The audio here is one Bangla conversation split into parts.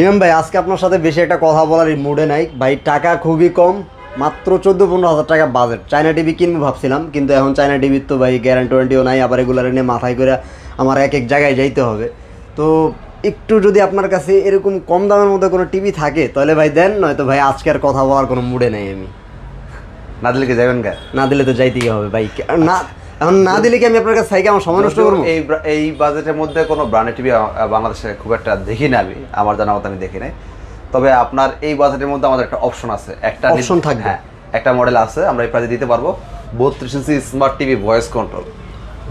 ইমাম ভাই আজকে আপনার সাথে বেশি একটা কথা বলার মুডে নাই ভাই, টাকা খুবই কম, মাত্র 14-15 হাজার টাকা বাজেট। চায়না টিভি কিনবো ভাবছিলাম, কিন্তু এখন চায়না টিভির তো ভাই গ্যারান্টি ওয়ারেন্টিও নাই, আবার এগুলার নিয়ে মাথায় করে আমার এক এক জায়গায় যাইতে হবে। তো একটু যদি আপনার কাছে এরকম কম দামের মধ্যে কোনো টিভি থাকে তাহলে ভাই দেন, নয়তো ভাই আজকে আর কথা বলার কোনো মুডে নাই। আমি না দিলে কি যাবেন গা? না দিলে তো যাইতেই হবে ভাই। না এখন না দিলে কি আমি আপনার কাছে থেকে আমার সময় নষ্ট করবো? এই বাজেটের মধ্যে কোনো ব্র্যান্ডের টিভি বাংলাদেশে খুব একটা দেখি না, আমার জানা মতো আমি দেখি নাই। তবে আপনার এই বাজেটের মধ্যে আমাদের একটা অপশন আছে, একটা অপশন থাকবে। হ্যাঁ, একটা মডেল আছে, আমরা এই প্রাইসে দিতে পারবো। 32 inch smart TV voice control.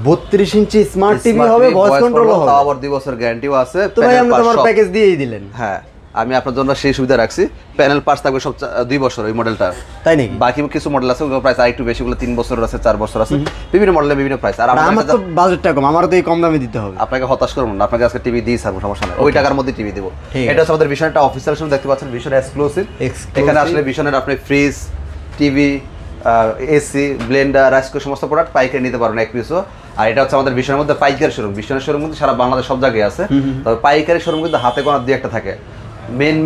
32 inch smart TV হবে, ভয়েস কন্ট্রোল হবে, আবার 2 বছর গ্যারান্টিও আছে। তো ভাই আপনি তোমার প্যাকেজ দিয়েই দিলেন। হ্যাঁ, আমি আপনার জন্য সেই সুবিধা রাখছি। প্যানেল পার্টস থাকবে সব 2 বছর ওই মডেলটা। তাই নাকি? বাকি কিছু মডেল আছে ওগুলো প্রাইস আরেকটু বেশি, ওগুলো 3 বছর আছে, 4 বছর আছে, বিভিন্ন মডেলের বিভিন্ন প্রাইস। আর আমার তো বাজেটটা কম, আমার তো এই কম দামে দিতে হবে। আপনাকে হতাশ করব না, আপনাকে আজকে টিভি দিই সারবো, সমস্যা নেই, ওই টাকার মধ্যে টিভি দেবো। এটা হচ্ছে আমাদের ভিশনটা অফিসিয়াল শো, দেখতে পাচ্ছেন ভিশন এক্সক্লুসিভ। এখানে আসলে ভিশনের আপনি fridge, TV, AC, Blender, rice cooker সমস্ত প্রোডাক্ট পাইকারি নিতে পারবেন এক পিসও। আর এটা হচ্ছে আমাদের ভিশনের মধ্যে পাইকারি শোরুম। ভিশনের শোরুম কিন্তু সারা বাংলাদেশ সব জায়গায় আছে, তবে পাইকারি শোরুম কিন্তু হাতে গোনা 2-1টা থাকে।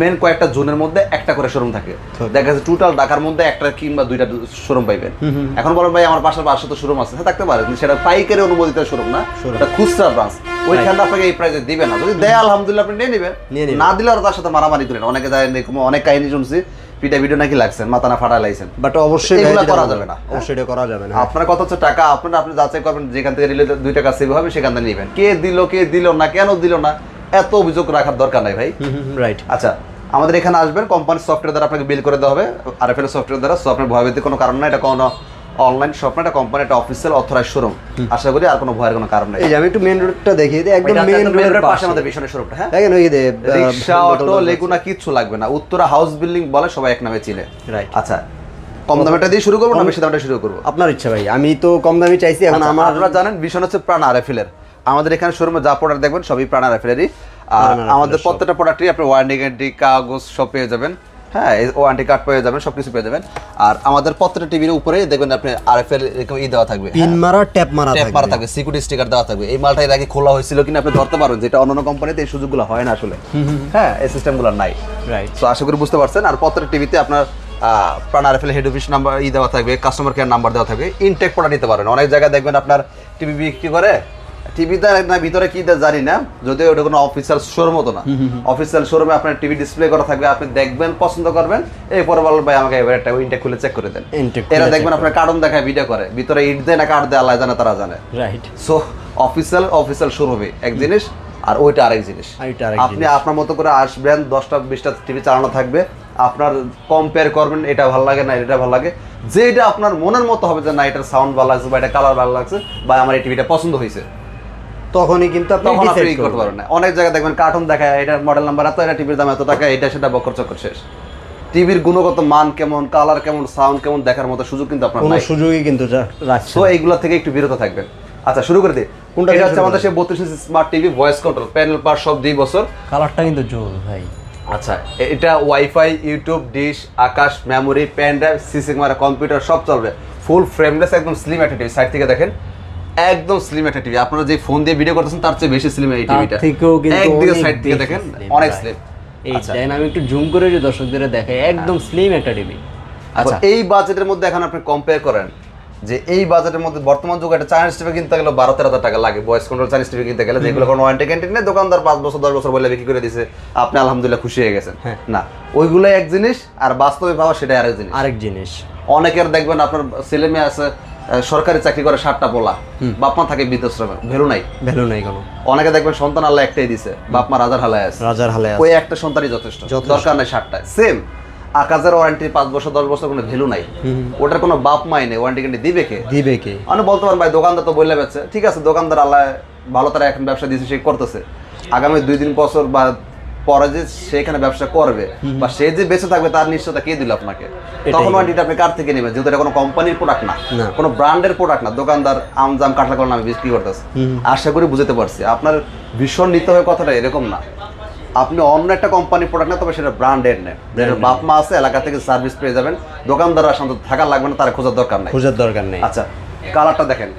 মেন কয়েকটা জোনের মধ্যে একটা করে শোরুম থাকে। দেখা যাচ্ছে টোটাল ঢাকার মধ্যে একটা কিংবা 2টা শোরুম পাইবেন। এখন বলেন ভাই আমার পাশে তো শোরুম আছে, থাকতে পারে, সেটা পাইকারি অনুমোদিত শোরুম না, এটা খুচরা ব্রাঞ্চ। ওইখানে আপনাকে এই প্রাইসে দিবে না। যদি দেয় আলহামদুলিল্লাহ আপনি নিয়ে নেবেন, না দিলে আর তার সাথে মারামারি করেন। অনেকে যায়, অনেক কাহিনী শুনছি, পিটা ভিডিও নাকি লাগছেন, মাথা না ফাটা লাইছেন, বাট অবশ্যই এগুলো করা যাবে না। অবশ্যই এটা করা যাবে না। আপনার কথা হচ্ছে টাকা আপনি যাচাই করবেন, যেখান থেকে নিলে 2 টাকা সেভ হবে সেখান থেকে নেবেন। কে দিল না, কেন দিল না, এত অভিযোগ রাখার দরকার নাই ভাই। রাইট। আচ্ছা, আমাদের এখানে আসবেন, কোম্পানির সফটওয়্যার দ্বারা আপনাকে বিল করে দেওয়া হবে, আরএফএল সফটওয়্যার দ্বারা। সো আপনার ভয়ভীতির কোনো কারণ নাই, এটা কোনো অনলাইন শপ না, এটা কোম্পানি, এটা অফিসিয়াল অথরাইজ শোরুম। আশা করি আর কোনো ভয়ের কোনো কারণ নাই। এই যে আমি একটু মেইন রোডটা দেখিয়ে দিই, একদম মেইন রোডের পাশে আমাদের ভিশনের শোরুমটা। হ্যাঁ, দেখেন ওই যে রিকশা, অটো, লেগুনা কিচ্ছু লাগবে না, উত্তরা হাউস বিল্ডিং বলে সবাই এক নামে চিনে। রাইট। আচ্ছা, কম দামেটা দিয়ে শুরু করবো না বেশি দামটা শুরু করবো? আপনার ইচ্ছা ভাই, আমি তো কম দামি চাইছি। এখন আপনারা জানেন ভিশন হচ্ছে প্রাণ আরএফএল-এর। আমাদের এখানে শোরুমে যা প্রোডাক্ট দেখবেন সবই প্রাণ আরএফএল-এরই। আর আমাদের প্রত্যেকটা প্রোডাক্টই আপনি ওয়ারেন্টি গ্যারান্টি কাগজ সব পেয়ে যাবেন। হ্যাঁ, ওয়ারেন্টি কার্ড পেয়ে যাবেন, সবকিছু পেয়ে যাবেন। আর আমাদের প্রত্যেকটা টিভির উপরে দেখবেন আপনি আরএফএল এরকম দেওয়া থাকবে, পিন মারা, ট্যাপ মারা থাকবে, সিকিউরিটি স্টিকার দেওয়া থাকবে। এই মালটা এর আগে খোলা হয়েছিল কিনা আপনি ধরতে পারবেন, যেটা অন্যান্য কোম্পানিতে এই সুযোগগুলো হয় না আসলে। হ্যাঁ, এই সিস্টেমগুলো নাই। রাইট। তো আশা করি বুঝতে পারছেন। আর প্রত্যেকটা টিভিতে আপনার প্রাণ আরএফএল হেড অফিস নাম্বার দেওয়া থাকবে, কাস্টমার কেয়ার নাম্বার দেওয়া থাকবে। ইনটেক প্রোডাক্ট নিতে পারেন। অনেক জায়গায় দেখবেন আপনার টিভি বিক্রি করে, টিভিতে না ভিতরে কি জানি না, যদিও ওটা কোনো অফিসিয়াল শোরুম হতো না। অফিসিয়াল শোরুমে আপনার টিভি ডিসপ্লে করা থাকবে, আপনি দেখবেন, পছন্দ করবেন, এই পরে বলবেন ভাই আমাকে এবার একটা ইনটেক খুলে চেক করে দেন। এরা দেখবেন আপনার কার্টন দেখায়, ভিডিও করে, ভিতরে ইট দেয় না কার্ড দেয়, আল্লাহ জানে, তারা জানে। রাইট। সো অফিসিয়াল শোরুমে এক জিনিস, আর ওইটা আরেক জিনিস। আপনি আপনার মতো করে আসবেন, 10টা-20টা টিভি চালানো থাকবে, আপনার কম্পেয়ার করবেন, এটা ভালো লাগে না এটা ভালো লাগে, যেটা আপনার মনের মতো হবে যে না এটার সাউন্ড ভালো লাগছে বা এটা কালার ভালো লাগছে বা আমার এই টিভিটা পছন্দ হয়েছে, তখনই কিন্তু আপনি ডিসাইড করতে পারবেন না। অনেক জায়গায় দেখবেন কার্টুন দেখায়, এটার মডেল নাম্বার এত, এটা টিভির দাম এত টাকা, এটা সেটা বকর চক্কর শেষ। টিভির গুণগত মান কেমন, কালার কেমন, সাউন্ড কেমন দেখার মতো সুযোগ কিন্তু আপনার নাই, সুযোগই কিন্তু রাখছে। তো এইগুলা থেকে একটু বিরত থাকবেন। আচ্ছা, শুরু করে দিই। কোনটা? এটা হচ্ছে আমাদের সেই 32 inch smart TV voice control, panel পার সব 2 বছর। কালারটা কিন্তু জোর ভাই। আচ্ছা, এটা wifi, YouTube, dish, Akash, memory, pen drive, CC camera, computer সব চলবে। ফুল ফ্রেমলেস, একদম স্লিম একটা টিভি। সাইড থেকে দেখেন, একদম স্লিম একটা টিভি। আপনারা যে ফোন দিয়ে ভিডিও করতেছেন তার চেয়ে বেশি স্লিম এই টিভিটা। একদিকে সাইড থেকে দেখেন অনেক স্লিম। এই দেখেন, আমি একটু জুম করে যে দর্শকদের দেখাই, একদম স্লিম একটা টিভি। আচ্ছা, এই বাজেটের মধ্যে এখন আপনি কম্পেয়ার করেন যে এই বাজেটের মধ্যে বর্তমান যুগে একটা চাইনিজ টিভি কিনতে গেলে 12-13 হাজার টাকা লাগে। ভয়েস কন্ট্রোল চাইনিজ টিভি কিনতে গেলে, যেগুলো কোনো ওয়ারেন্টি গ্যারান্টি নেই, দোকানদার 5 বছর 10 বছর বলে বিক্রি করে দিয়েছে, আপনি আলহামদুলিল্লাহ খুশি হয়ে গেছেন। না, ওইগুলো এক জিনিস, আর বাস্তবে পাওয়া সেটা আরেক জিনিস। অনেকের দেখবেন আপনার ছেলে মেয়ে আছে সরকারি চাকরি করে, 7টা পোলা, বাপ মা থাকে বৃদ্ধাশ্রমে, ভ্যালু নাই কোনো। অনেকে দেখবেন সন্তান আল্লাহ একটাই দিছে, বাপ মা রাজার হালায় আছে, ওই একটা সন্তানই যথেষ্ট, দরকার নাই 7টা। সেম আকাশের ওয়ারেন্টি 5 বছর 10 বছর কোনো ভ্যালু নাই, ওটার কোনো বাপ মাই নেই, ওয়ারেন্টি গ্যারান্টি দিবে কে? মানে বলতে পারেন ভাই দোকানদার তো বললে বেচছে, ঠিক আছে, দোকানদার আল্লাহ ভালো, তারা এখন ব্যবসা দিয়েছে, সে করতেছে। আগামী 2-3 বছর বা পরে যে সেখানে ব্যবসা করবে বা সে যে বেঁচে থাকবে তার নিশ্চয়তা কে দিল আপনাকে? তখন ওয়ারেন্টিটা আপনি কার থেকে নেবেন? যেহেতু এটা কোনো কোম্পানির প্রোডাক্ট না, কোনো ব্র্যান্ডের প্রোডাক্ট না, দোকানদার আমজাম কাঠলা করে আমি বিক্রি করতেছে। আশা করি বুঝতে পারছি। আপনার ভীষণ নিতে হবে কথাটা এরকম না, আপনি অন্য একটা কোম্পানির প্রোডাক্ট না, তবে সেটা ব্র্যান্ডেড নেন, যেটা বাপ মা আছে, এলাকা থেকে সার্ভিস পেয়ে যাবেন, দোকানদাররা শান্ত থাকার লাগবে না, তারা খোঁজার দরকার নেই। আচ্ছা, কালারটা দেখেন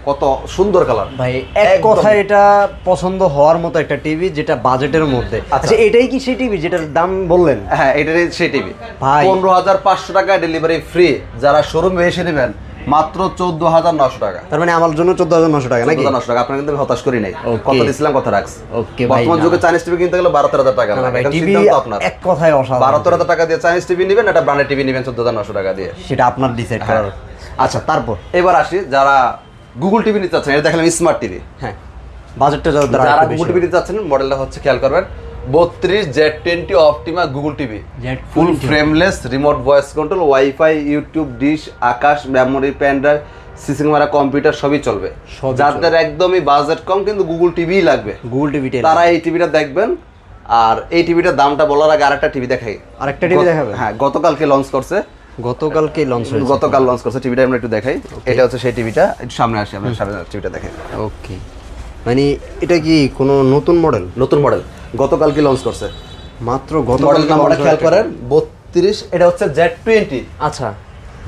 কত সুন্দর কালার ভাই এক কথা এটা পছন্দ হওয়ার মতো একটা টিভি যেটা বাজেটের মধ্যে। আচ্ছা এটাই কি সেই টিভি যেটার দাম বললেন? হ্যাঁ এটারই সেই টিভি ভাই 15,500 টাকা ডেলিভারি ফ্রি, যারা শোরুমে এসে নেবেন মাত্র 14,900 টাকা। তার মানে আমার জন্য 14,900 টাকা নাকি? 14,900 টাকা। আপনাকে কিন্তু আমি হতাশ করি নাই, কথা দিছিলাম কথা রাখছি। ওকে ভাই, বর্তমান যুগে চাইনিজ টিভি কিনতে গেলে 12-13,000 টাকা লাগে। এখন টিভি সিদ্ধান্ত আপনার, এক কথায় অসাধারণ। 12-13,000 টাকা দিয়ে চাইনিজ টিভি নেবেন, এটা ব্র্যান্ডেড টিভি নেবেন 14,900 টাকা দিয়ে, সেটা আপনার ডিসাইড করার। আচ্ছা তারপর এবার আসি যারা গুগল টিভি নিতে চাচ্ছেন, এটা দেখলাম স্মার্ট টিভি। হ্যাঁ বাজেটটা যারা গুগল টিভি নিতে চাচ্ছেন মডেলটা হচ্ছে খেয়াল করবেন 32Z20 Optima Google TV, full frameless, remote voice control, wifi, YouTube, dish, Akash, memory, pen drive, CC camera, computer সবই চলবে। যাদের একদমই বাজেট কম কিন্তু গুগল টিভি লাগবে, গুগল টিভি তারা এই টিভিটা দেখবেন। আর এই টিভিটার দামটা বলার আগে আরেকটা টিভি দেখাই। আরেকটা টিভি দেখাবে? হ্যাঁ গতকালকে লঞ্চ করছে, গতকালকে লঞ্চ হয়েছে। গতকাল লঞ্চ করছে টিভিটা, আমরা একটু দেখাই। এটা হচ্ছে সেই টিভিটা, একটু সামনে আসি, আমরা সামনে টিভিটা দেখাই। ওকে মানে এটা কি কোনো নতুন মডেল? নতুন মডেল গতকালকে লঞ্চ করছে, মাত্র গত মডেল নাম্বারটা খেয়াল করেন 32। এটা হচ্ছে Z20। আচ্ছা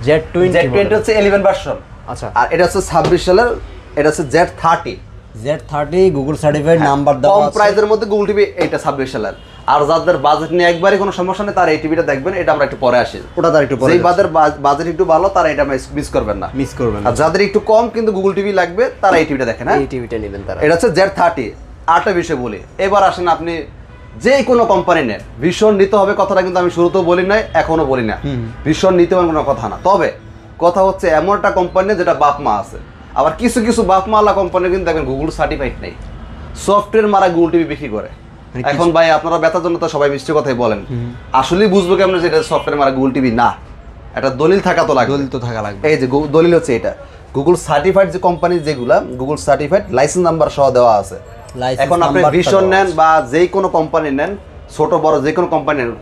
Z20 হচ্ছে 11 ভার্সন। আচ্ছা আর এটা হচ্ছে 26 সালের, এটা হচ্ছে Z30 গুগল সার্টিফাইড নাম্বার দেওয়া কম আছে। প্রাইসের মধ্যে গুগল টিভি, এটা 26 সালের। আর যাদের বাজেট নিয়ে একবারই কোনো সমস্যা নেই তারা এই টিভিটা দেখবেন, এটা আমরা একটু পরে আসি। ওটা তার একটু পরে, যেই বাজেট একটু ভালো তারা এটা মিস করবেন না, মিস করবেন না। আর যাদের একটু কম কিন্তু গুগল টিভি লাগবে তারা এই টিভিটা দেখেন। এই টিভিটা নেবেন তারা। এটা হচ্ছে Z30। আরেকটা বিষয় বলি, এবার আসেন আপনি যে কোনো কোম্পানি নেন, ভীষণ নিতে হবে কথাটা কিন্তু আমি শুরুতেও বলি নাই, এখনো বলি না ভীষণ নিতে হবে কোনো কথা না। তবে কথা হচ্ছে এমন একটা কোম্পানি যেটা বাপ মা আছে, আবার কিছু কিছু বাপ মালা কোম্পানি কিন্তু দেখবেন গুগল সার্টিফাইড নেই, সফটওয়্যার মারা গুগল টিভি বিক্রি করে। এখন ভাই আপনারা ব্যথার জন্য তো সবাই মিষ্টি কথাই বলেন, আসলেই বুঝবো কেমন যে এটা সফটওয়্যার মারা গুগল টিভি না, একটা দলিল থাকা তো লাগবে। দলিল তো থাকা লাগবে। এই যে দলিল হচ্ছে এটা গুগল সার্টিফাইড, যে কোম্পানি যেগুলা গুগল সার্টিফাইড লাইসেন্স নাম্বার সহ দেওয়া আছে। এখন আপনি ভীষণ নেন বা যেই কোনো কোম্পানি নেন, ছোট বড় যে কোনো কোম্পানি নেন,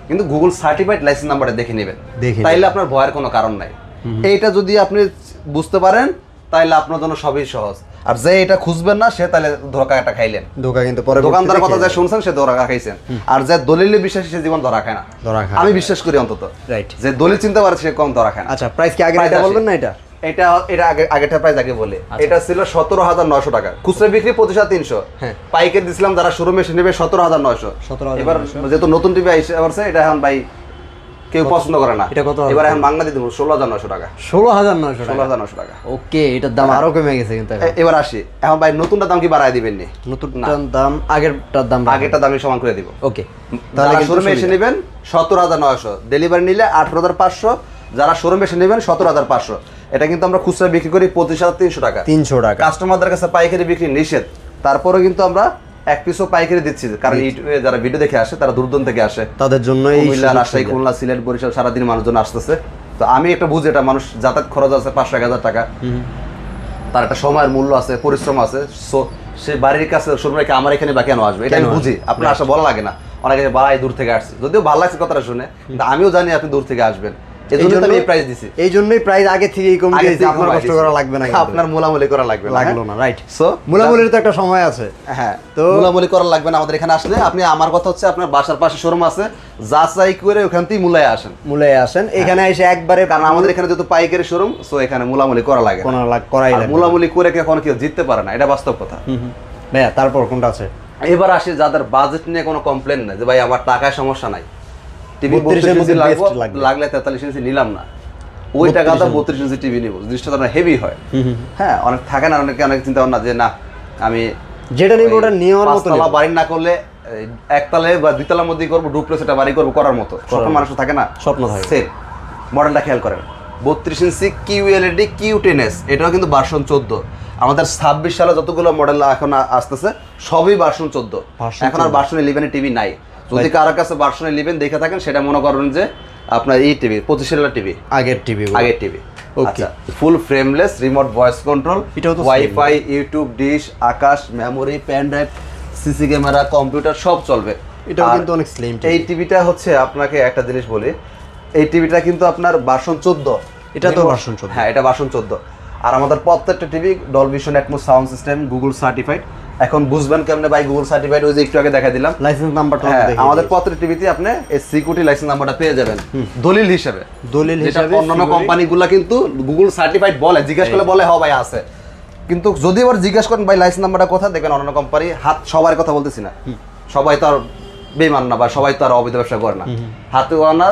কিন্তু গুগল সার্টিফাইড লাইসেন্স নাম্বারটা দেখে নেবেন, তাইলে আপনার ভয়ের কোনো কারণ নাই। এইটা যদি আপনি বুঝতে পারেন তাইলে আপনার জন্য সবই সহজ। আর যে এটা খুঁজবেন না সে তাহলে ধোকা একটা খাইলেন, ধোকা কিন্তু পরে দোকানদারের কথা যা শুনছেন সে ধোকা খাইছেন। আর যে দলিলে বিশ্বাসী সে জীবন ধরা খায় না, আমি বিশ্বাস করি অন্তত। রাইট, যে দলিল চিনতে পারে সে কম ধরা খায় না। আচ্ছা প্রাইস কি আগে এটা বলবেন না? এটা আগেটা প্রাইস আগে বলে, এটা ছিল 17,900 টাকা, খুচরা বিক্রি 25,300। হ্যাঁ পাইকারি দিছিলাম যারা শোরুমে এসে নেবে 17,900। এবার যেহেতু নতুন টিভি আসছে এটা এখন ভাই কেউ পছন্দ করে না, এটা কত? এবার এখন বাংলা দিয়ে দেবো 16,900 টাকা। 16,900 টাকা। ওকে এটার দাম আরো কমে গেছে কিন্তু। এবার আসি, এখন ভাই নতুনটার দাম কি বাড়ায় দিবেন নি? নতুনটার দাম আগেরটার দামই সমান করে দিব। ওকে তাহলে শোরুমে এসে নেবেন 17,900, ডেলিভারি নিলে 18,500, যারা শোরুমে এসে নেবেন 17,500। এটা কিন্তু আমরা খুচরা বিক্রি করি 25,300 টাকা। 300 টাকা কাস্টমারদের কাছে পাইকারি বিক্রি নিষেধ, তারপরে কিন্তু আমরা এক পিসও পাইকারি দিচ্ছি, কারণ ইউটিউবে যারা ভিডিও দেখে আসে তারা দূরদূরান্ত থেকে আসে, তাদের জন্য কুমিল্লা, রাজশাহী, খুলনা, সিলেট, বরিশাল সারাদিন মানুষজন আসতেছে। তো আমি একটা বুঝি, এটা মানুষ যাতায়াত খরচ আছে 500-1,000 টাকা, তার একটা সময়ের মূল্য আছে, পরিশ্রম আছে, সে বাড়ির কাছে শোরুম রেখে আমার এখানে বা কেন আসবে, এটা আমি বুঝি। আপনার আসা বলা লাগে না, অনেকে বাড়াই দূর থেকে আসছে, যদিও ভালো লাগছে কথাটা শুনে, কিন্তু আমিও জানি আপনি দূর থেকে আসবেন, এই জন্যই প্রাইস আগে থেকেই কম দিয়েছি। আপনার কষ্ট করা লাগবে না, আপনার মোলামুলি করা লাগবে না, লাগলো না। রাইট, সো মোলামুলির তো একটা সময় আছে। হ্যাঁ, তো মোলামুলি করা লাগবে না আমাদের এখানে আসলে। আপনি আমার কথা হচ্ছে আপনার বাসার পাশে শোরুম আছে, যাচাই করে ওখান থেকে মূলায় আসেন। এখানে এসে একবারে, কারণ আমাদের এখানে যেহেতু পাইকারি শোরুম, সো এখানে মোলামুলি করা লাগে, মোলামুলি করে কখনো কেউ জিততে পারে না, এটা বাস্তব কথা। ভাইয়া তারপর কোনটা আছে? এবার আসি যাদের বাজেট নিয়ে কোনো কমপ্লেন নাই, যে ভাই আমার টাকায় সমস্যা নাই, টিভি 32 ইঞ্চি লাগলে 43 ইঞ্চি নিলাম না, ওই টাকাটা 32 ইঞ্চি টিভি নিব, জিনিসটা তো হেভি হয়। হ্যাঁ, অনেক থাকে না, অনেক চিন্তা ভাবনা যে না আমি যেটা নিব ওটা নেওয়ার মতো, বাড়ি না করলে একতলা বা দুইতলার মধ্যেই করবো, ডুপ্লেক্স এটা বাড়ি করবো, করার মতো স্বপ্ন মানুষ থাকে না, স্বপ্ন থাকে। সেম মডেলটা খেয়াল করেন, 32 ইঞ্চি QLED Q10S, এটাও কিন্তু ভার্সন 14। আমাদের 26 সালে যতগুলো মডেল এখন আসতেছে সবই ভার্সন 14, এখন আর ভার্সন 11 টিভি নাই। যদি কারোর কাছে ভার্সন 11 দেখে থাকেন সেটা মনে করেন যে আপনার এই টিভি 25 সালের টিভি, আগের টিভি। আচ্ছা, full frameless, remote voice control, wifi, YouTube, dish, Akash, memory, pen drive, CC camera, computer সব চলবে। এটাও কিন্তু অনেক স্লিম। এই টিভিটা হচ্ছে আপনাকে একটা জিনিস বলি, এই টিভিটা কিন্তু আপনার ভার্সন 14, এটা তো ভার্সন 14। হ্যাঁ, এটা ভার্সন 14। আর আমাদের প্রত্যেকটা TV Dolby atoms sound system, Google certified. এখন বুঝবেন কেমনে ভাই গুগল সার্টিফাইড, ওই যে একটু আগে দেখাই দিলাম লাইসেন্স নাম্বারটা। আমাদের প্রত্যেকটা টিভিতে আপনি এই সিকিউরিটি লাইসেন্স নাম্বারটা পেয়ে যাবেন দলিল হিসেবে। অন্যান্য কোম্পানিগুলো কিন্তু গুগল সার্টিফাইড বলে, জিজ্ঞেস করলে বলে হ্যাঁ ভাই আছে, কিন্তু যদি আবার জিজ্ঞেস করেন ভাই লাইসেন্স নাম্বারটা কোথায়, দেখবেন অন্যান্য কোম্পানি হাত সবার কথা বলতেছি না, সবাই তো আর বেমান না বা সবাই তো আর অবৈধ ব্যবসা করে না, হাতে গোনা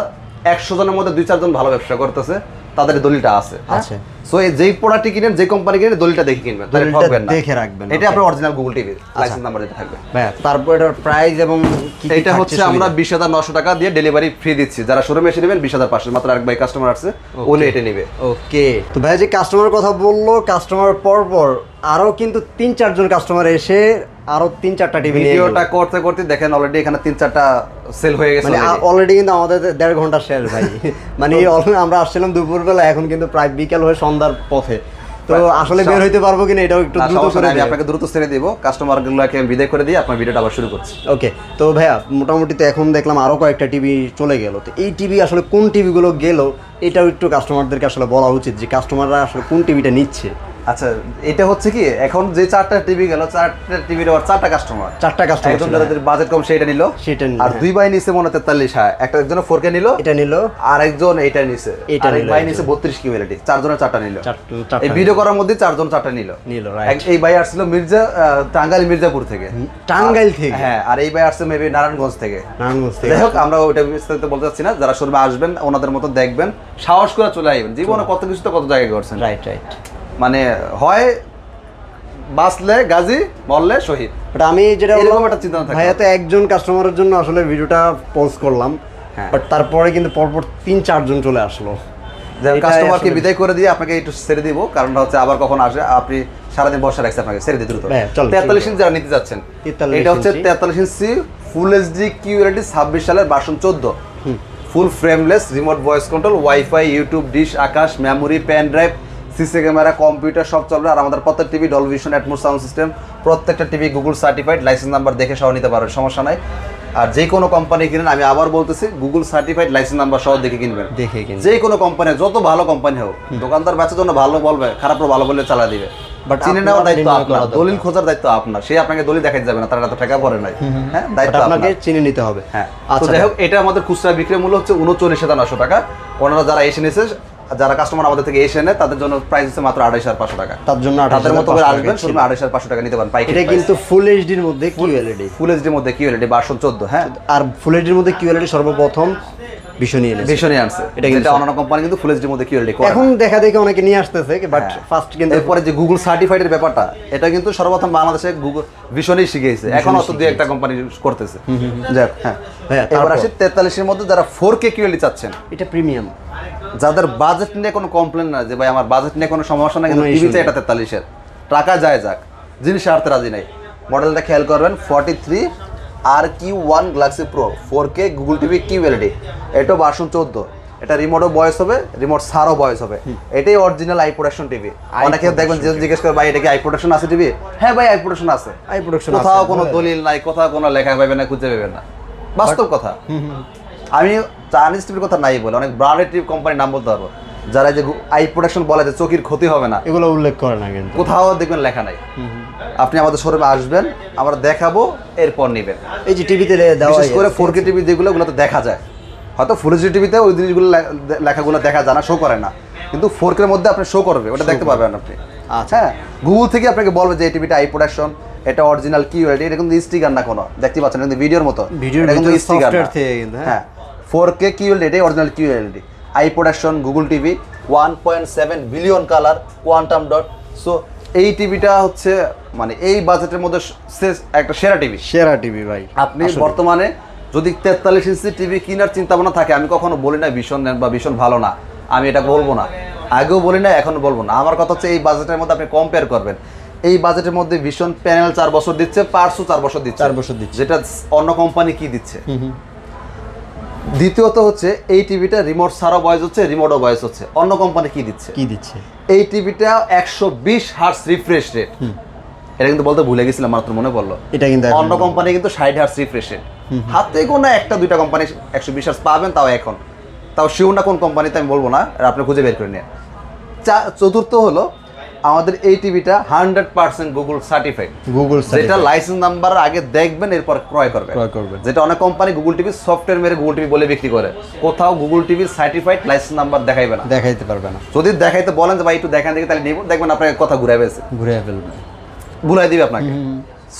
100 জনের মধ্যে 2-4 জন ভালো ব্যবসা করতেছে, তাদের দলিলটা আছে। আচ্ছা, সো এই যেই প্রোডাক্টটি কিনেন, যে কোম্পানি কিনেন, দলিলটা দেখে কিনবেন, তাহলে ঠকবেন না, দেখে রাখবেন। এটা আপনার original Google TV licence number যেটা থাকবে। ভাইয়া তারপর এটার প্রাইস এবং কি কি এটা হচ্ছে আমরা 20,900 টাকা দিয়ে ডেলিভারি ফ্রি দিচ্ছি, যারা শোরুমে এসে নেবেন 20,500, মাত্র আরেক ভাই কাস্টমার আসছে উনি এটা নেবে। ওকে, তো ভাইয়া যে কাস্টমারের কথা বললো, কাস্টমার পর আরো কিন্তু 3-4 জন কাস্টমার এসে আরো 3-4টা টিভি নিয়ে ভিডিওটা করতে করতে দেখেন অলরেডি এখানে 3-4টা সেল হয়ে গেছে, মানে অলরেডি কিন্তু আমাদের 1.5 ঘন্টা শেষ ভাই। মানে আমরা আসছিলাম দুপুরবেলা, এখন কিন্তু প্রায় বিকেল হয়ে সন্ধ্যার পথে, তো আসলে বের হইতে পারবো কিনা এটাও একটু দ্রুত করে আমি আপনাকে দ্রুত ছেড়ে দিব, কাস্টমারগুলোকে বিদায় করে দিয়ে আপনার ভিডিওটা আবার শুরু করছি। ওকে, তো ভাইয়া মোটামুটি তো এখন দেখলাম আরো কয়েকটা টিভি চলে গেল, তো এই টিভি আসলে কোন টিভিগুলো গেল এটাও একটু কাস্টমারদেরকে আসলে বলা উচিত যে কাস্টমাররা আসলে কোন টিভিটা নিচ্ছে। আচ্ছা, এটা হচ্ছে কি, এখন যে 4টা টিভি গেল, 4টা টিভির আবার 4টা কাস্টমার, 4টা কাস্টমার, একজন যাদের বাজেট কম সেটা নিল, আর 2 ভাই নিছে মনে 43, একজন 4K নিল, এটা নিল, আর একজন এটা নিছে, আরেক ভাই নিছে 32 কিউএলডি, 4 জনের 4টা নিল। এই ভিডিও করার মধ্যে 4 জন 4টা নিল। এই ভাই আসছিল টাঙ্গাইল মির্জাপুর থেকে, হ্যাঁ, আর এই ভাই আসছে মেবি নারায়ণগঞ্জ থেকে। যাই হোক, আমরা ওইটা বিস্তারিত বলতে চাচ্ছি না, যারা শোরুমে আসবেন ওনাদের মতো দেখবেন, সাহস করে চলে আসবেন, জীবনে কত কিছু তো কত জায়গায় করছেন, রাইট, মানে হয় বাঁচলে গাজী, মরলে শহীদ। বাট আমি যেটা এরকম একটা চিন্তা থাকে। ভাইয়া তো একজন কাস্টমারের জন্য আসলে ভিডিওটা পোস্ট করলাম, বাট তারপরে কিন্তু পরপর 3-4 জন চলে আসলো। কাস্টমারকে বিদায় করে দিয়ে আপনাকে একটু ছেড়ে দিব, কারণটা হচ্ছে আবার কখন আসে, আপনি সারাদিন বসে রাখছে, আপনাকে ছেড়ে দিয়ে দ্রুত 43 ইঞ্চি যারা নিতে যাচ্ছেন, এটা হচ্ছে 43 ইঞ্চি ফুল এইচডি কিউএলইডি 26 সালের version 14, full frameless, remote voice control, wifi, YouTube, dish, Akash, memory, pen drive, CC camera, computer সব চলবে। আর আমাদের প্রত্যেক TV Dolby Vision, Atmos sound system, প্রত্যেকটা TV Google certified, license number দেখে সহ নিতে পারবেন, সমস্যা নাই। আর যে কোনো কোম্পানি কিনেন, আমি আবার বলতেছি, গুগল সার্টিফাইড লাইসেন্স নাম্বার সহ দেখে কিনবেন। যে কোনো কোম্পানি, যত ভালো কোম্পানি হোক, দোকানদার বেচার জন্য ভালো বলবে, খারাপও ভালো বললে চালা দিবে, বাট চিনে নেওয়ার দায়িত্ব আপনার, দলিল খোঁজার দায়িত্ব আপনার, সে আপনাকে দলিল দেখাতে যাবে না, তারা এত টাকা পড়ে নাই, হ্যাঁ, দায়িত্ব আপনাকে চিনে নিতে হবে। হ্যাঁ, তো যাই হোক, এটা আমাদের খুচরা বিক্রি মূল্য হচ্ছে 39,900 টাকা। ওনারা যারা এসে নিয়েছে, যারা কাস্টমার আমাদের থেকে এসে নেয়, তাদের জন্য প্রাইস হচ্ছে মাত্র 28,500 টাকা। তার জন্য তাদের মতো করে আসবেন, শুধু 28,500 টাকা নিতে পারেন পাইকারি। এটা কিন্তু ফুল এইচডির মধ্যে কিউএলইডি, ফুল এইচডির মধ্যে কিউএলইডি ভার্সন 14, হ্যাঁ, আর ফুল এইচডির মধ্যে কিউএলইডি সর্বপ্রথম ভীষণই আনছে। এটা অন্যান্য কোম্পানি কিন্তু ফুল এইচডির মধ্যে কিউএলইডি করে, এখন দেখা দেখে অনেকে নিয়ে আসতেছে, বাট ফার্স্ট কিন্তু এরপরে যে গুগল সার্টিফাইডের ব্যাপারটা, এটা কিন্তু সর্বপ্রথম বাংলাদেশে গুগল ভীষণই শিখিয়েছে, এখন অত দুই একটা কোম্পানি করতেছে। যাক, হ্যাঁ, এবার আসি 43 এর মধ্যে যারা 4K কিউএলইডি চাচ্ছেন, এটা প্রিমিয়াম, যাদের বাজেট নিয়ে কোনো কমপ্লেন না, যে ভাই আমার বাজেট নিয়ে কোনো সমস্যা নাই, কিন্তু টিভি চাই, এটা 43 এর টাকা যায় যাক, জিনিস হারতে রাজি নাই। মডেলটা খেয়াল করবেন, 43 RQ1 Galaxy pro 4K Google TV QLED, এটা ভার্সন 14, এটা রিমোটও ভয়েস হবে, রিমোট সারও ভয়েস হবে, এটাই অরিজিনাল আই প্রোডাকশন টিভি। অনেকে দেখবেন যে জিজ্ঞেস করে, ভাই এটা কি আই প্রোডাকশন আছে টিভি? হ্যাঁ ভাই, আই প্রোডাকশন আছে, কোথাও কোনো দলিল নাই, কোথাও কোনো লেখা পাবেন না, খুঁজে পাবেন না, বাস্তব কথা। আমি চাইনিজ টিভির কথা নাই বলে অনেক ব্র্যান্ডেড টিভি কোম্পানির নাম বলতে পারবো, যারা যে আই প্রোডাকশন বলে যে চোখের ক্ষতি হবে না, এগুলো উল্লেখ করে না, কিন্তু কোথাও দেখবেন লেখা নাই। আপনি আমাদের শোরুমে আসবেন, আমরা দেখাবো, এরপর নেবেন। এই যে টিভিতে বিশেষ করে 4K টিভি যেগুলো, ওগুলোতে দেখা যায়, হয়তো ফুল এইচডি টিভিতে ওই জিনিসগুলো লেখাগুলো দেখা যায় না, শো করে না, কিন্তু 4K এর মধ্যে আপনি শো করবে, ওটা দেখতে পারবেন আপনি। আচ্ছা, হ্যাঁ, গুগল থেকে আপনাকে বলবে যে এই টিভিটা আই প্রোডাকশন, এটা অরিজিনাল কিউএলইডি, এটা কিন্তু স্টিকার না, কোনো দেখতে পাচ্ছেন কিন্তু ভিডিওর মতো, এটা কিন্তু স্টিকার না। হ্যাঁ, 4K কিউএলইডি, এটাই original QLED, I production, Google TV, 1.7 billion colour, quantum dot. So এই টিভিটা হচ্ছে মানে এই বাজেটের মধ্যে একটা সেরা টিভি ভাই। আপনি বর্তমানে যদি 43 ইঞ্চি টিভি কেনার চিন্তা ভাবনা থাকে, আমি কখনো বলি না ভীষণ নেন বা ভীষণ ভালো না, আমি এটা বলবো না, আগেও বলি না, এখনো বলবো না। আমার কথা হচ্ছে এই বাজেটের মধ্যে আপনি কম্পেয়ার করবেন, এই বাজেটের মধ্যে ভীষণ প্যানেল 4 বছর দিচ্ছে, পার্টসও 4 বছর দিচ্ছে, যেটা অন্য কোম্পানি কি দিচ্ছে। দ্বিতীয়ত হচ্ছে এই টিভিটা রিমোট ছাড়াও ভয়েস হচ্ছে, রিমোটও ভয়েস হচ্ছে, অন্য কোম্পানি কি দিচ্ছে? এই টিভিটা 120 হার্টজ রিফ্রেশ রেট, এটা কিন্তু বলতে ভুলে গেছিলাম, মাত্র মনে পড়লো, এটা কিন্তু অন্য কোম্পানি কিন্তু 60 হার্টজ রিফ্রেশ রেট, হাতে কোনো একটা দুইটা কোম্পানি 120 হার্টজ পাবেন, তাও এখন, তাও শিওর না কোন কোম্পানিতে আমি বলবো না, আপনি খুঁজে বের করে নিন। চতুর্থ হলো আমাদের এই টিভিটা 100% গুগল সার্টিফাইড, গুগল যেটা লাইসেন্স নাম্বার আগে দেখবেন এরপর ক্রয় করবেন। যেটা অনেক কোম্পানি গুগল টিভি সফটওয়্যার মেরে গুগল টিভি বলে বিক্রি করে, কোথাও Google TV certified license number দেখাইবে না, দেখাইতে পারবে না। যদি দেখাইতে বলেন যে ভাই একটু দেখান দেখি, তাহলে নিব, দেখবেন আপনাকে কথা ঘুরাই ফেলছে, ঘুরে ফেলবে, ভুলাই দিবে আপনাকে।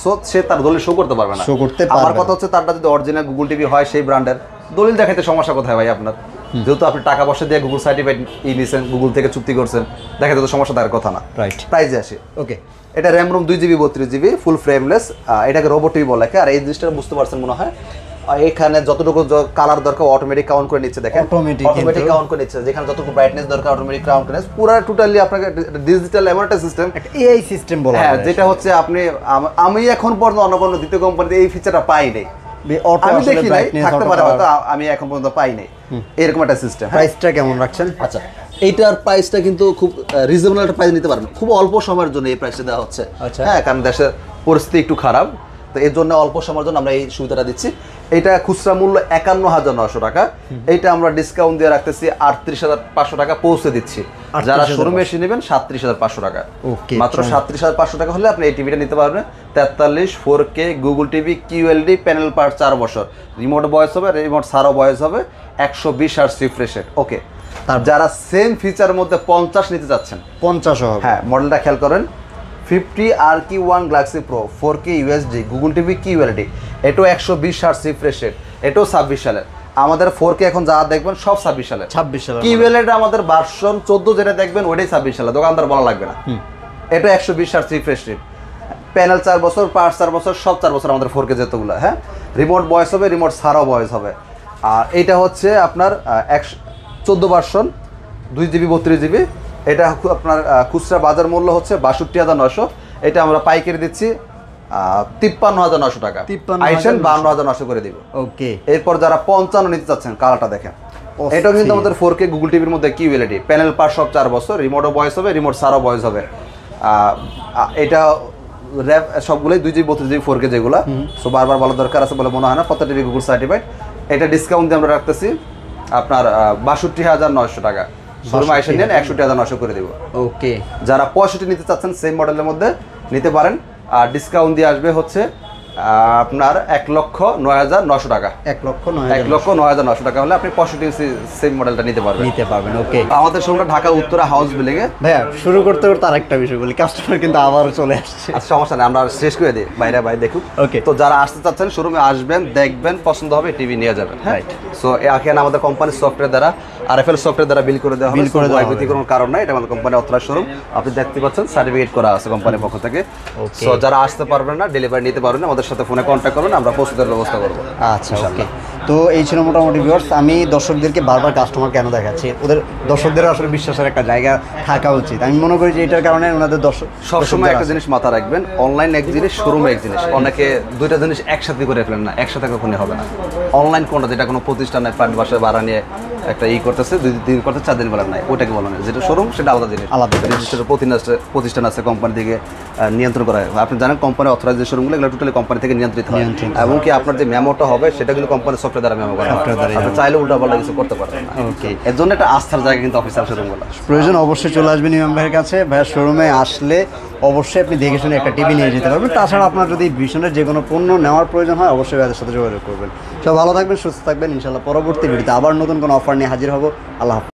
সো সে তার দলিল শো করতে পারবে না। শো করতে আমার পারবে কথা হচ্ছে তারটা যদি অরিজিনাল গুগল টিভি হয় সেই ব্র্যান্ডের, দলিল দেখাইতে সমস্যা কোথায় ভাই আপনার? যেহেতু আপনি টাকা পয়সা দিয়ে গুগল সার্টিফাইড নিয়েছেন, গুগল থেকে চুক্তি করছেন, দেখাতে তো সমস্যা তার কথা না। রাইট। প্রাইজে আসে। ওকে, এটা র্যাম রোম 2GB 32GB ফুল ফ্রেমলেস, এটাকে রোবট টিভি বলে। আর এই জিনিসটা বুঝতে পারছেন মনে হয়, এখানে যতটুকু কালার দরকার অটোমেটিক কাউন্ট করে নিচ্ছে, দেখেন অটোমেটিক কাউন্ট করে নিচ্ছে, যেখানে যতটুকু ব্রাইটনেস দরকার অটোমেটিক কাউন্ট করে নিচ্ছে, পুরো টোটালি আপনাকে ডিজিটাল এমন একটা সিস্টেম, একটা এআই সিস্টেম বলা হ্যাঁ, যায়, যেটা হচ্ছে আপনি আমি এখন পর্যন্ত অন্য কোনো দ্বিতীয় কোম্পানিতে এই ফিচারটা পাই নাই, আমি দেখি নাই, থাকতে পারে হয়তো, আমি এখন পর্যন্ত পাই নাই এরকম একটা সিস্টেম। প্রাইসটা কেমন রাখছেন? আচ্ছা, এইটার প্রাইসটা কিন্তু খুব রিজনেবল একটা প্রাইস নিতে পারবেন, খুব অল্প সময়ের জন্য এই প্রাইসটা দেওয়া হচ্ছে। আচ্ছা। হ্যাঁ, কারণ দেশের পরিস্থিতি একটু খারাপ, তো এর জন্য অল্প সময়ের জন্য আমরা এই সুবিধাটা দিচ্ছি। এটা খুচরা মূল্য 51,900 টাকা, এইটা আমরা ডিসকাউন্ট দিয়ে রাখতেছি 38,500 টাকা পৌঁছে দিচ্ছি। যারা শোরুমে এসে নেবেন 37,500 টাকা, মাত্র 37,500 টাকা হলে আপনি এই টিভিটা নিতে পারবেন। 43 4K Google TV QLD panel পার 4 বছর, রিমোট ভয়েস হবে, রিমোট সারও ভয়েস হবে, 120 Hz রিফ্রেশ রেট। ওকে, যারা সেম ফিচারের মধ্যে 50 নিতে যাচ্ছেন, 50 হবে, হ্যাঁ, মডেলটা খেয়াল করেন, 50 RQ1 Galaxy Pro 4K UHD Google TV QLD, এটাও 120 Hz রিফ্রেশ রেট, এটাও 26 সালের। আমাদের 4K এখন যা দেখবেন সব 26 সালের। 26 সালের QLD আমাদের ভার্সন 14 যেটা দেখবেন ওইটাই 26 সালের, দোকানদার বলা লাগবে না। এটা 120 Hz রিফ্রেশ রেট, প্যানেল 4 বছর, পার্টস 4 বছর, সব 4 বছর আমাদের 4K যেতগুলো, হ্যাঁ, রিমোট ভয়েস হবে, রিমোট সারও ভয়েস হবে। আর এটা হচ্ছে আপনার 14 ভার্সন 2GB 32GB, এটা আপনার খুচরা বাজার মূল্য হচ্ছে 62,900, এটা আমরা পাইকারি দিচ্ছি 53,900 টাকা, 52,900 করে দিব। ওকে, এরপর যারা 55 নিতে চাচ্ছেন, কালারটা দেখেন, এটাও কিন্তু আমাদের 4K গুগল টিভির মধ্যে QLD প্যানেল পার সব 4 বছর, রিমোটও ভয়েস হবে, রিমোট সারও ভয়েস হবে। এটা র্যাপ সবগুলোই 2GB 32GB 4K যেগুলো, সো বারবার বলা দরকার আছে বলে মনে হয় না, প্রত্যেকটা টিভি গুগল সার্টিফাইড। এটা ডিসকাউন্ট দিয়ে আমরা রাখতেছি আপনার 62,900 টাকা, শোরুমে এসে নেন 61,900 করে দিব। ওকে, যারা 65 নিতে চাচ্ছেন সেম মডেলের মধ্যে নিতে পারেন, আর ডিসকাউন্ট দিয়ে আসবে হচ্ছে আপনার 1,09,900 টাকা, 1,09,900 টাকা হলে আপনি 65 সেম মডেলটা নিতে পারবেন। ওকে, আমাদের শোরুমটা ঢাকা উত্তরা হাউস বিল্ডিংয়ে। ভাইয়া শুরু করতে করতে আরেকটা বিষয় বলি, কাস্টমার কিন্তু আবারও চলে আসছে। আচ্ছা, সমস্যা নেই, আমরা শেষ করে দিই, বাইরে দেখুন। ওকে, তো যারা আসতে চাচ্ছেন শোরুমে আসবেন, দেখবেন, পছন্দ হবে টিভি নিয়ে যাবেন। রাইট। সো এখানে আমাদের কোম্পানির সফটওয়্যার দ্বারা, RFL সফটওয়্যার দ্বারা বিল করে দেওয়া হবে, কোনো কারণ নাই, এটা আমাদের কোম্পানি অথরাইজ শোরুম, আপনি দেখতে পাচ্ছেন সার্টিফিকেট করা আছে কোম্পানির পক্ষ থেকে। সো যারা আসতে পারবেন না, ডেলিভারি নিতে পারবেন না, আমাদের সাথে ফোনে কন্ট্যাক্ট করবেন, আমরা পৌঁছে দেওয়ার ব্যবস্থা করবো। আচ্ছা, ওকে। তো এই ছিল মোটামুটি ভিউয়ার্স। আমি দর্শকদেরকে বারবার কাস্টমার কেন দেখাচ্ছি, ওদের দর্শকদের আসলে বিশ্বাসের একটা জায়গা থাকা উচিত। আমি মনে করি যে এটার কারণে ওনাদের সবসময় একটা জিনিস মাথা রাখবেন, অনলাইন এক জিনিস, শোরুমে এক জিনিস। অনেকে দুইটা জিনিস একসাথে করে ফেলেন না, একসাথে কখনই হবে না। অনলাইন কোনটা, যেটা কোনো প্রতিষ্ঠানের ফান্ড বাসায় ভাড়া নিয়ে একটা করতেছে, 2 দিন করতে 4 দিন বলার নাই, ওটাকে বলা নাই। যেটা শোরুম সেটা আলাদা জিনিস, আলাদা রেজিস্টার প্রতিষ্ঠান আছে, কোম্পানি থেকে নিয়ন্ত্রণ করা হয়। আপনি জানেন কোম্পানি অথরাইজ যে শোরুমগুলো, এগুলো টোটালি কোম্পানি থেকে নিয়ন্ত্রিত হয়, এবং কি আপনার যে মেমোটা হবে সেটা কিন্তু কোম্পানির সফটওয়্যার দ্বারা মেমো করা হয়, আপনি চাইলে উল্টাপাল্টা কিছু করতে পারবেন না। ওকে, এর জন্য একটা আস্থার জায়গা কিন্তু অফিসিয়াল শোরুমগুলো। প্রয়োজন অবশ্যই চলে আসবেন ইমাম ভাইয়ের কাছে। ভাইয়ের শোরুমে আসলে অবশ্যই আপনি দেখে শুনে একটা টিভি নিয়ে যেতে পারবেন। তাছাড়া আপনার যদি ভীষণের যে কোনো পণ্য নেওয়ার প্রয়োজন হয়, অবশ্যই ভাইয়ের সাথে যোগাযোগ করবেন। সব ভালো থাকবেন, সুস্থ থাকবেন। ইনশাআল্লাহ পরবর্তী ভিডিওতে আবার নতুন কোনো অফার নিয়ে হাজির হব। আল্লাহ হাফেজ।